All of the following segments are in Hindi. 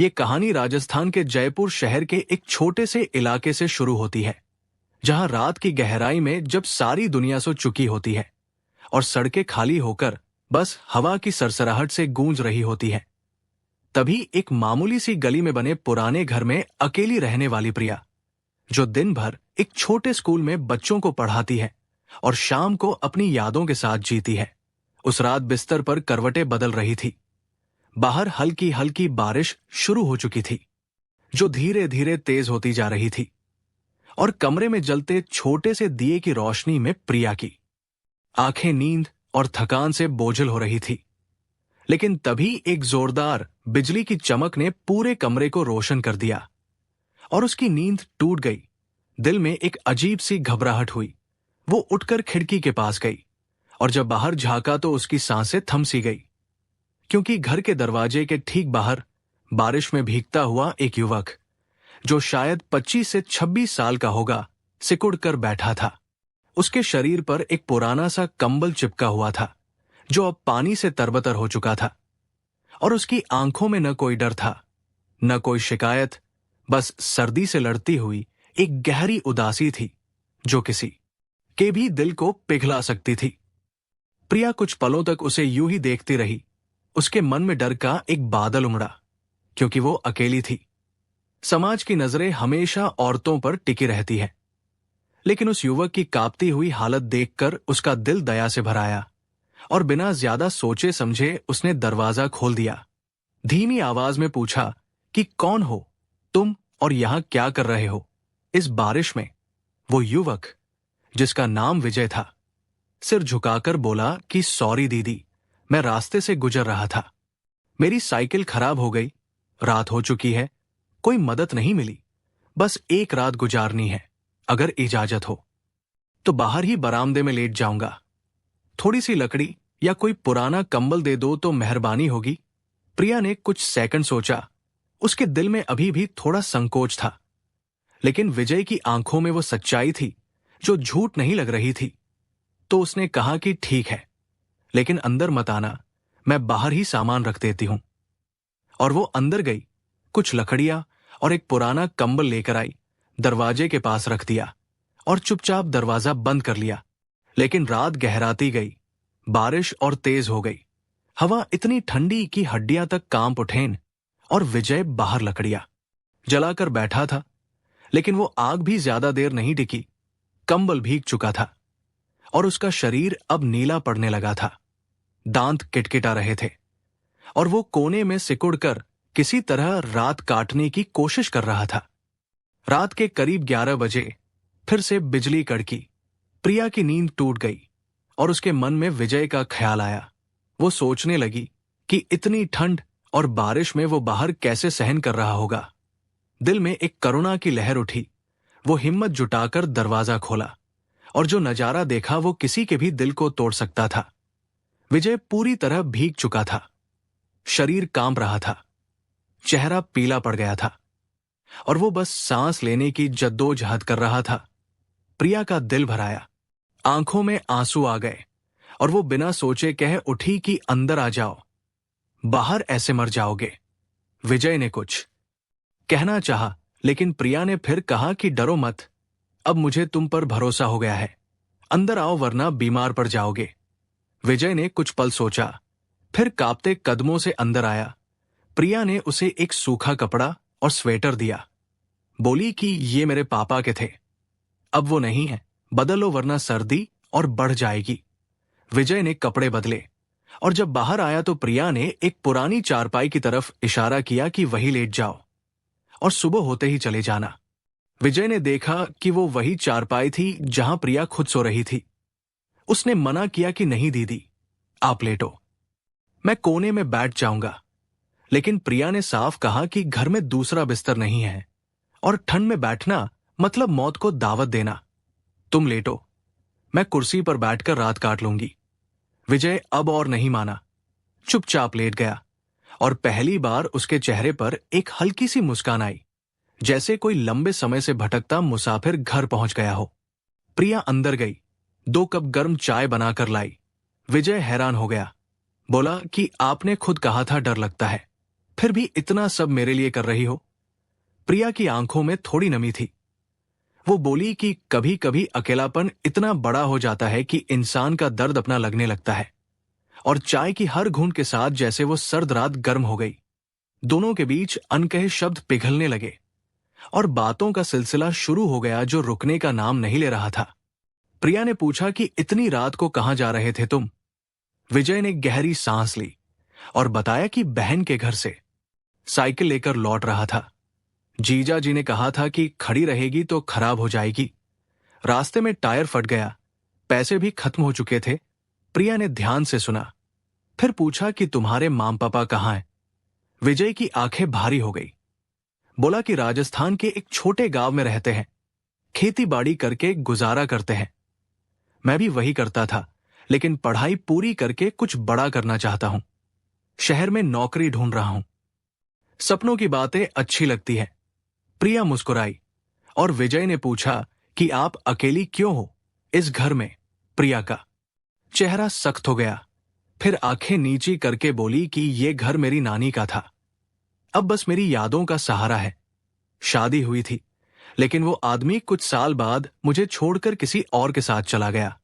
ये कहानी राजस्थान के जयपुर शहर के एक छोटे से इलाके से शुरू होती है, जहां रात की गहराई में जब सारी दुनिया सो चुकी होती है और सड़कें खाली होकर बस हवा की सरसराहट से गूंज रही होती है, तभी एक मामूली सी गली में बने पुराने घर में अकेली रहने वाली प्रिया, जो दिन भर एक छोटे स्कूल में बच्चों को पढ़ाती है और शाम को अपनी यादों के साथ जीती है, उस रात बिस्तर पर करवटें बदल रही थी। बाहर हल्की हल्की बारिश शुरू हो चुकी थी, जो धीरे धीरे तेज होती जा रही थी, और कमरे में जलते छोटे से दिए की रोशनी में प्रिया की आंखें नींद और थकान से बोझल हो रही थी। लेकिन तभी एक जोरदार बिजली की चमक ने पूरे कमरे को रोशन कर दिया और उसकी नींद टूट गई। दिल में एक अजीब सी घबराहट हुई। वो उठकर खिड़की के पास गई और जब बाहर झांका तो उसकी सांसें थम सी गई, क्योंकि घर के दरवाजे के ठीक बाहर बारिश में भीगता हुआ एक युवक, जो शायद 25 से 26 साल का होगा, सिकुड़ कर बैठा था। उसके शरीर पर एक पुराना सा कंबल चिपका हुआ था, जो अब पानी से तरबतर हो चुका था, और उसकी आंखों में न कोई डर था, न कोई शिकायत, बस सर्दी से लड़ती हुई एक गहरी उदासी थी, जो किसी के भी दिल को पिघला सकती थी। प्रिया कुछ पलों तक उसे यूं ही देखती रही। उसके मन में डर का एक बादल उमड़ा, क्योंकि वो अकेली थी। समाज की नजरें हमेशा औरतों पर टिकी रहती है, लेकिन उस युवक की कांपती हुई हालत देखकर उसका दिल दया से भर आया और बिना ज्यादा सोचे समझे उसने दरवाजा खोल दिया। धीमी आवाज में पूछा कि कौन हो तुम और यहां क्या कर रहे हो इस बारिश में? वो युवक, जिसका नाम विजय था, सिर झुकाकर बोला कि सॉरी दीदी, मैं रास्ते से गुजर रहा था। मेरी साइकिल खराब हो गई, रात हो चुकी है, कोई मदद नहीं मिली, बस एक रात गुजारनी है। अगर इजाजत हो तो बाहर ही बरामदे में लेट जाऊंगा। थोड़ी सी लकड़ी या कोई पुराना कंबल दे दो तो मेहरबानी होगी। प्रिया ने कुछ सेकंड सोचा। उसके दिल में अभी भी थोड़ा संकोच था, लेकिन विजय की आंखों में वो सच्चाई थी जो झूठ नहीं लग रही थी। तो उसने कहा कि ठीक है, लेकिन अंदर मत आना, मैं बाहर ही सामान रख देती हूं। और वो अंदर गई, कुछ लकड़ियां और एक पुराना कंबल लेकर आई, दरवाजे के पास रख दिया और चुपचाप दरवाजा बंद कर लिया। लेकिन रात गहराती गई, बारिश और तेज हो गई। हवा इतनी ठंडी कि हड्डियां तक कांप उठें, और विजय बाहर लकड़ियां जलाकर बैठा था, लेकिन वो आग भी ज्यादा देर नहीं टिकी। कंबल भीग चुका था और उसका शरीर अब नीला पड़ने लगा था। दांत किटकिटा रहे थे और वो कोने में सिकुड़कर किसी तरह रात काटने की कोशिश कर रहा था। रात के करीब 11 बजे फिर से बिजली कड़की। प्रिया की नींद टूट गई और उसके मन में विजय का ख्याल आया। वो सोचने लगी कि इतनी ठंड और बारिश में वो बाहर कैसे सहन कर रहा होगा। दिल में एक करुणा की लहर उठी। वो हिम्मत जुटाकर दरवाजा खोला और जो नजारा देखा वो किसी के भी दिल को तोड़ सकता था। विजय पूरी तरह भीग चुका था, शरीर कांप रहा था, चेहरा पीला पड़ गया था और वो बस सांस लेने की जद्दोजहद कर रहा था। प्रिया का दिल भर आया, आंखों में आंसू आ गए और वो बिना सोचे कह उठी कि अंदर आ जाओ, बाहर ऐसे मर जाओगे। विजय ने कुछ कहना चाहा, लेकिन प्रिया ने फिर कहा कि डरो मत, अब मुझे तुम पर भरोसा हो गया है, अंदर आओ वरना बीमार पड़ जाओगे। विजय ने कुछ पल सोचा, फिर कांपते कदमों से अंदर आया। प्रिया ने उसे एक सूखा कपड़ा और स्वेटर दिया, बोली कि ये मेरे पापा के थे, अब वो नहीं है, बदलो वरना सर्दी और बढ़ जाएगी। विजय ने कपड़े बदले और जब बाहर आया तो प्रिया ने एक पुरानी चारपाई की तरफ इशारा किया कि वही लेट जाओ और सुबह होते ही चले जाना। विजय ने देखा कि वो वही चारपाई थी जहां प्रिया खुद सो रही थी। उसने मना किया कि नहीं दीदी, आप लेटो, मैं कोने में बैठ जाऊंगा। लेकिन प्रिया ने साफ कहा कि घर में दूसरा बिस्तर नहीं है और ठंड में बैठना मतलब मौत को दावत देना। तुम लेटो, मैं कुर्सी पर बैठकर रात काट लूंगी। विजय अब और नहीं माना, चुपचाप लेट गया और पहली बार उसके चेहरे पर एक हल्की सी मुस्कान आई, जैसे कोई लंबे समय से भटकता मुसाफिर घर पहुंच गया हो। प्रिया अंदर गई, 2 कप गर्म चाय बनाकर लाई। विजय हैरान हो गया, बोला कि आपने खुद कहा था डर लगता है, फिर भी इतना सब मेरे लिए कर रही हो? प्रिया की आंखों में थोड़ी नमी थी। वो बोली कि कभी कभी अकेलापन इतना बड़ा हो जाता है कि इंसान का दर्द अपना लगने लगता है। और चाय की हर घूंट के साथ जैसे वो सर्द रात गर्म हो गई। दोनों के बीच अनकहे शब्द पिघलने लगे और बातों का सिलसिला शुरू हो गया जो रुकने का नाम नहीं ले रहा था। प्रिया ने पूछा कि इतनी रात को कहां जा रहे थे तुम? विजय ने गहरी सांस ली और बताया कि बहन के घर से साइकिल लेकर लौट रहा था। जीजा जी ने कहा था कि खड़ी रहेगी तो खराब हो जाएगी। रास्ते में टायर फट गया, पैसे भी खत्म हो चुके थे। प्रिया ने ध्यान से सुना, फिर पूछा कि तुम्हारे माम पापा कहाँ हैं? विजय की आंखें भारी हो गई। बोला कि राजस्थान के एक छोटे गांव में रहते हैं, खेती बाड़ी करके गुजारा करते हैं। मैं भी वही करता था, लेकिन पढ़ाई पूरी करके कुछ बड़ा करना चाहता हूं। शहर में नौकरी ढूंढ रहा हूं। सपनों की बातें अच्छी लगती है। प्रिया मुस्कुराई और विजय ने पूछा कि आप अकेली क्यों हो इस घर में? प्रिया का चेहरा सख्त हो गया, फिर आंखें नीची करके बोली कि ये घर मेरी नानी का था, अब बस मेरी यादों का सहारा है। शादी हुई थी, लेकिन वो आदमी कुछ साल बाद मुझे छोड़कर किसी और के साथ चला गया।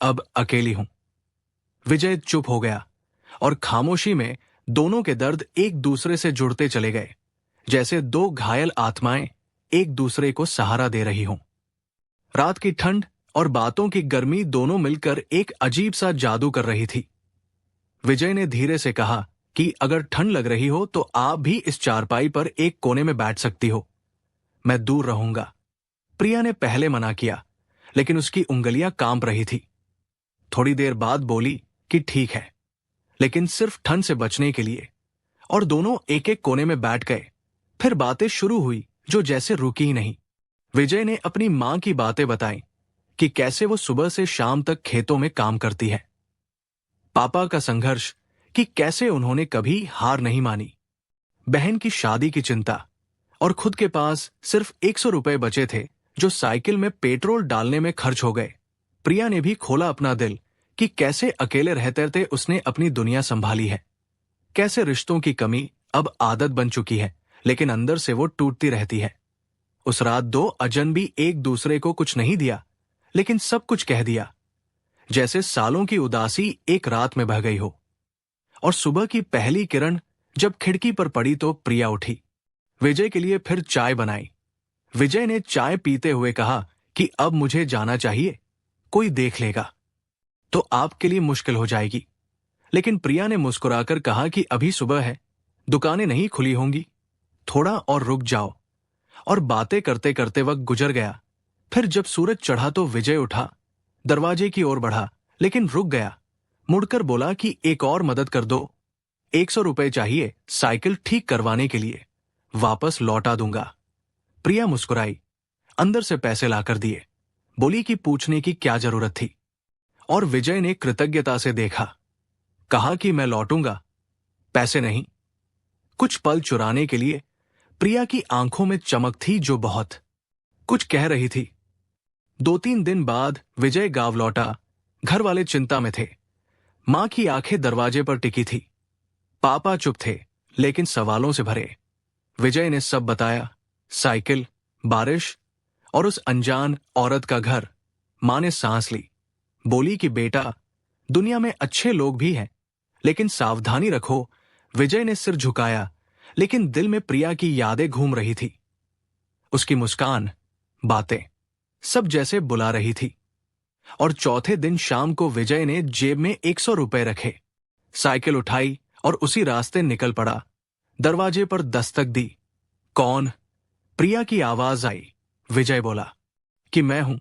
अब अकेली हूं। विजय चुप हो गया और खामोशी में दोनों के दर्द एक दूसरे से जुड़ते चले गए, जैसे दो घायल आत्माएं एक दूसरे को सहारा दे रही हों। रात की ठंड और बातों की गर्मी दोनों मिलकर एक अजीब सा जादू कर रही थी। विजय ने धीरे से कहा कि अगर ठंड लग रही हो तो आप भी इस चारपाई पर एक कोने में बैठ सकती हो, मैं दूर रहूंगा। प्रिया ने पहले मना किया, लेकिन उसकी उंगलियां कांप रही थी। थोड़ी देर बाद बोली कि ठीक है, लेकिन सिर्फ ठंड से बचने के लिए। और दोनों एक एक कोने में बैठ गए। फिर बातें शुरू हुई जो जैसे रुकी ही नहीं। विजय ने अपनी मां की बातें बताई कि कैसे वो सुबह से शाम तक खेतों में काम करती है। पापा का संघर्ष, कि कैसे उन्होंने कभी हार नहीं मानी। बहन की शादी की चिंता, और खुद के पास सिर्फ 100 रुपए बचे थे जो साइकिल में पेट्रोल डालने में खर्च हो गए। प्रिया ने भी खोला अपना दिल कि कैसे अकेले रहते रहते उसने अपनी दुनिया संभाली है। कैसे रिश्तों की कमी अब आदत बन चुकी है, लेकिन अंदर से वो टूटती रहती है। उस रात दो अजनबी एक दूसरे को कुछ नहीं दिया, लेकिन सब कुछ कह दिया, जैसे सालों की उदासी एक रात में बह गई हो। और सुबह की पहली किरण जब खिड़की पर पड़ी तो प्रिया उठी, विजय के लिए फिर चाय बनाई। विजय ने चाय पीते हुए कहा कि अब मुझे जाना चाहिए, कोई देख लेगा तो आपके लिए मुश्किल हो जाएगी। लेकिन प्रिया ने मुस्कुराकर कहा कि अभी सुबह है, दुकानें नहीं खुली होंगी, थोड़ा और रुक जाओ। और बातें करते करते वक्त गुजर गया। फिर जब सूरज चढ़ा तो विजय उठा, दरवाजे की ओर बढ़ा, लेकिन रुक गया। मुड़कर बोला कि एक और मदद कर दो, 100 रुपए चाहिए साइकिल ठीक करवाने के लिए, वापस लौटा दूंगा। प्रिया मुस्कुराई, अंदर से पैसे लाकर दिए। बोली कि पूछने की क्या जरूरत थी। और विजय ने कृतज्ञता से देखा, कहा कि मैं लौटूंगा, पैसे नहीं। कुछ पल चुराने के लिए प्रिया की आंखों में चमक थी जो बहुत कुछ कह रही थी। 2-3 दिन बाद विजय गांव लौटा। घर वाले चिंता में थे। मां की आंखें दरवाजे पर टिकी थी। पापा चुप थे, लेकिन सवालों से भरे। विजय ने सब बताया, साइकिल, बारिश और उस अनजान औरत का घर। मां ने सांस ली, बोली कि बेटा, दुनिया में अच्छे लोग भी हैं, लेकिन सावधानी रखो। विजय ने सिर झुकाया, लेकिन दिल में प्रिया की यादें घूम रही थी। उसकी मुस्कान, बातें, सब जैसे बुला रही थी। और चौथे दिन शाम को विजय ने जेब में 100 रुपए रखे, साइकिल उठाई और उसी रास्ते निकल पड़ा। दरवाजे पर दस्तक दी। कौन? प्रिया की आवाज आई। विजय बोला कि मैं हूं,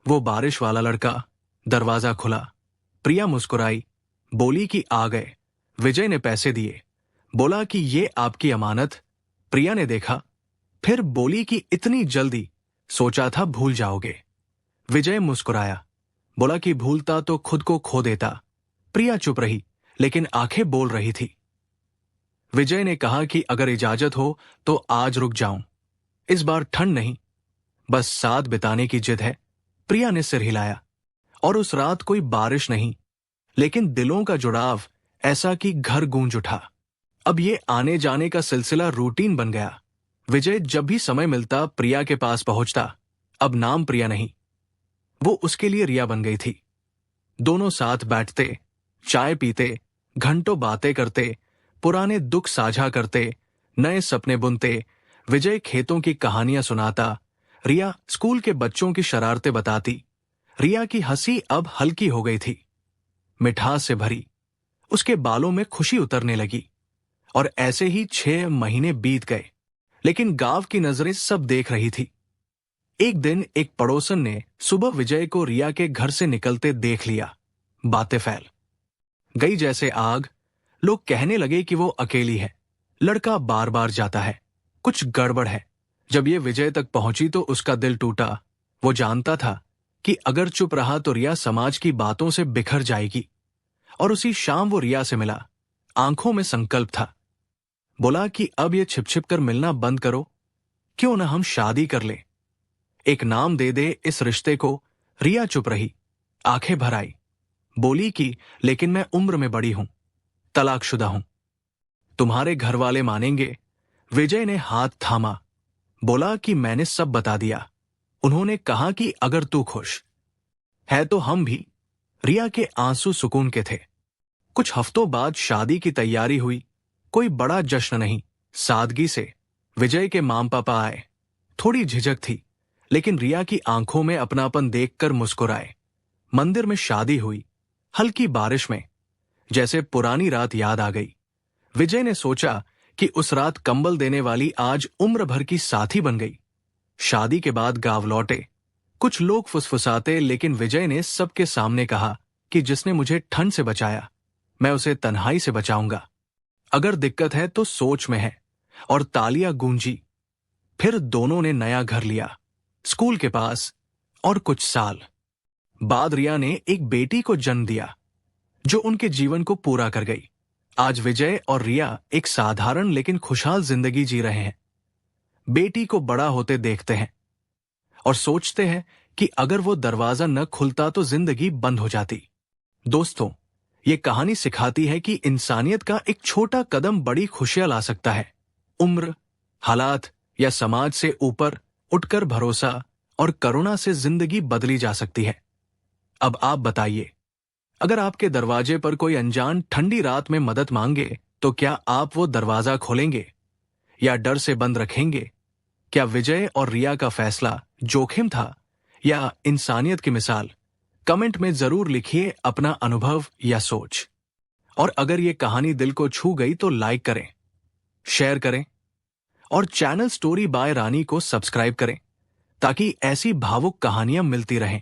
वो बारिश वाला लड़का। दरवाजा खुला। प्रिया मुस्कुराई, बोली कि आ गए। विजय ने पैसे दिए, बोला कि ये आपकी अमानत। प्रिया ने देखा, फिर बोली कि इतनी जल्दी, सोचा था भूल जाओगे। विजय मुस्कुराया, बोला कि भूलता तो खुद को खो देता। प्रिया चुप रही, लेकिन आंखें बोल रही थी। विजय ने कहा कि अगर इजाजत हो तो आज रुक जाऊं। इस बार ठंड नहीं, बस साथ बिताने की जिद है। प्रिया ने सिर हिलाया। और उस रात कोई बारिश नहीं, लेकिन दिलों का जुड़ाव ऐसा कि घर गूंज उठा। अब ये आने जाने का सिलसिला रूटीन बन गया। विजय जब भी समय मिलता प्रिया के पास पहुंचता। अब नाम प्रिया नहीं, वो उसके लिए रिया बन गई थी। दोनों साथ बैठते, चाय पीते, घंटों बातें करते, पुराने दुख साझा करते, नए सपने बुनते। विजय खेतों की कहानियां सुनाता, रिया स्कूल के बच्चों की शरारतें बताती। रिया की हंसी अब हल्की हो गई थी, मिठास से भरी। उसके बालों में खुशी उतरने लगी। और ऐसे ही 6 महीने बीत गए, लेकिन गांव की नजरें सब देख रही थी। एक दिन एक पड़ोसन ने सुबह विजय को रिया के घर से निकलते देख लिया। बातें फैल गई जैसे आग। लोग कहने लगे कि वो अकेली है, लड़का बार बार जाता है, कुछ गड़बड़ है। जब ये विजय तक पहुंची तो उसका दिल टूटा। वो जानता था कि अगर चुप रहा तो रिया समाज की बातों से बिखर जाएगी। और उसी शाम वो रिया से मिला। आंखों में संकल्प था। बोला कि अब ये छिप छिप कर मिलना बंद करो, क्यों ना हम शादी कर ले, एक नाम दे दे इस रिश्ते को। रिया चुप रही, आंखें भर आई। बोली कि लेकिन मैं उम्र में बड़ी हूं, तलाकशुदा हूं, तुम्हारे घर वाले मानेंगे? विजय ने हाथ थामा। बोला कि मैंने सब बता दिया। उन्होंने कहा कि अगर तू खुश है तो हम भी। रिया के आंसू सुकून के थे। कुछ हफ्तों बाद शादी की तैयारी हुई। कोई बड़ा जश्न नहीं, सादगी से। विजय के माम पापा आए। थोड़ी झिझक थी, लेकिन रिया की आंखों में अपनापन देखकर मुस्कुराए। मंदिर में शादी हुई, हल्की बारिश में। जैसे पुरानी रात याद आ गई। विजय ने सोचा कि उस रात कंबल देने वाली आज उम्र भर की साथी बन गई। शादी के बाद गांव लौटे। कुछ लोग फुसफुसाते, लेकिन विजय ने सबके सामने कहा कि जिसने मुझे ठंड से बचाया, मैं उसे तन्हाई से बचाऊंगा। अगर दिक्कत है तो सोच में है। और तालियां गूंजी। फिर दोनों ने नया घर लिया, स्कूल के पास। और कुछ साल बाद रिया ने एक बेटी को जन्म दिया, जो उनके जीवन को पूरा कर गई। आज विजय और रिया एक साधारण लेकिन खुशहाल जिंदगी जी रहे हैं। बेटी को बड़ा होते देखते हैं और सोचते हैं कि अगर वो दरवाजा न खुलता तो जिंदगी बंद हो जाती। दोस्तों, ये कहानी सिखाती है कि इंसानियत का एक छोटा कदम बड़ी खुशियां ला सकता है। उम्र, हालात या समाज से ऊपर उठकर भरोसा और करुणा से जिंदगी बदली जा सकती है। अब आप बताइए, अगर आपके दरवाजे पर कोई अनजान ठंडी रात में मदद मांगे तो क्या आप वो दरवाजा खोलेंगे या डर से बंद रखेंगे? क्या विजय और रिया का फैसला जोखिम था या इंसानियत की मिसाल? कमेंट में जरूर लिखिए अपना अनुभव या सोच। और अगर ये कहानी दिल को छू गई तो लाइक करें, शेयर करें और चैनल स्टोरी बाय रानी को सब्सक्राइब करें, ताकि ऐसी भावुक कहानियां मिलती रहें।